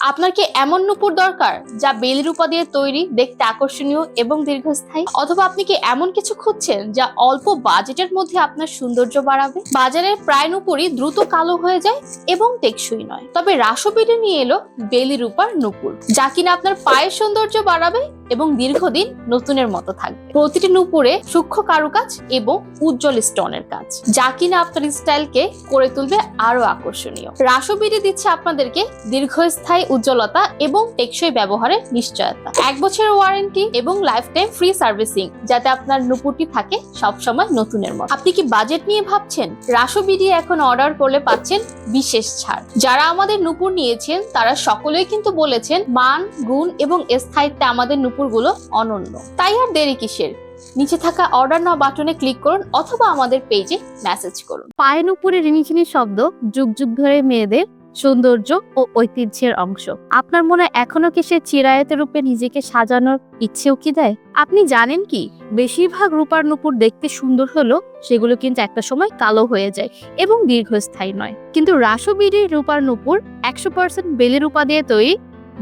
আপনার কি এমন নূপুর দরকার যা বেলি রূপা দিয়ে তৈরি, দেখতে আকর্ষণীয় এবং দীর্ঘস্থায়ী? অথবা আপনি কি এমন কিছু খুঁজছেন যা অল্প বাজেটের মধ্যে আপনার সৌন্দর্য বাড়াবে? বাজারের প্রায় নূপুরই দ্রুত কালো হয়ে যায় এবং টেকসই নয়, তবে রাসবিডি নিয়ে এলো বেলি রূপার নূপুর, যা কিনা আপনার পায়ের সৌন্দর্য বাড়াবে এবং দীর্ঘদিন নতুনের মতো থাকবে। প্রতিটি নূপুরে সূক্ষ্ম কারুকাজ এবং উজ্জ্বল স্টোনের কাজ, যা কিনা আপনার স্টাইলকে করে তুলবে আরো আকর্ষণীয়। রাসবিডি দিচ্ছে আপনাদেরকে দীর্ঘস্থায়ী উজ্জ্বলতা এবং টেকসই ব্যবহারের নিশ্চয়তা, 1 বছরের ওয়ারেন্টি এবং লাইফ টাইম ফ্রি সার্ভিসিং, যাতে আপনার নূপুরটি থাকে সবসময় নতুনের মতো। আপনি কি বাজেট নিয়ে ভাবছেন? রাসবিডি এখন অর্ডার করলে পাচ্ছেন বিশেষ ছাড়। যারা আমাদের নূপুর নিয়েছেন তারা সকলেই কিন্তু বলেছেন মান, গুণ এবং স্থায়িত্বে আমাদের নূপুরগুলো অনন্য। তাই আর দেরি কিসের? নিচে থাকা অর্ডার নাও বাটনে ক্লিক করুন অথবা আমাদের পেজে মেসেজ করুন। পায়ে নুপুরের রিনিঝিনি শব্দ যুগ যুগ ধরে মেয়েদের সৌন্দর্য ও ঐতিহ্যের অংশ। আপনার মনে এখনো কি সে চিরায়তের রূপে নিজেকে সাজানোর ইচ্ছেও কি দেয়? আপনি জানেন কি, বেশিরভাগ রূপার নুপুর দেখতে সুন্দর হলেও সেগুলো কিন্তু একটা সময় কালো হয়ে যায় এবং দীর্ঘস্থায়ী নয়। কিন্তু রাসবিডির রূপার নুপুর 100% বেলে রূপা দিয়ে তৈরি,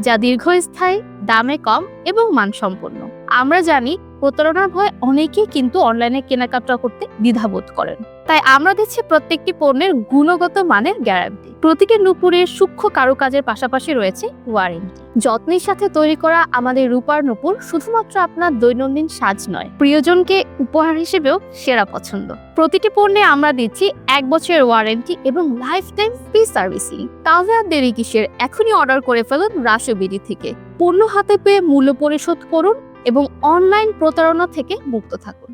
যা দীর্ঘস্থায়ী, দামে কম এবং মানসম্পন্ন। আমরা জানি প্রতারণার ভয় অনেকেই কিন্তু অনলাইনে কেনাকাটা করতে দ্বিধাবোধ করেন, তাই আমরা দিচ্ছি প্রত্যেকটি পণ্যের গুণগত মানের গ্যারান্টি। প্রতিটি নুপুরের সূক্ষ্ম কারুকাজের পাশাপাশি রয়েছে ওয়ারেন্টি। যত্নের সাথে তৈরি করা আমাদের রূপার নুপুর শুধুমাত্র আপনার দৈনন্দিন সাজ নয়, প্রিয়জনকে উপহার হিসেবেও সেরা পছন্দ। প্রতিটি পণ্যে আমরা দিচ্ছি 1 বছরের ওয়ারেন্টি এবং লাইফ টাইম ফ্রি সার্ভিসিং। তাহলে আর দেরি কিসের? এখনই অর্ডার করে ফেলুন রাসবিডি থেকে। পণ্য হাতে পেয়ে মূল্য পরিশোধ করুন এবং অনলাইন প্রতারণা থেকে মুক্ত থাকুন।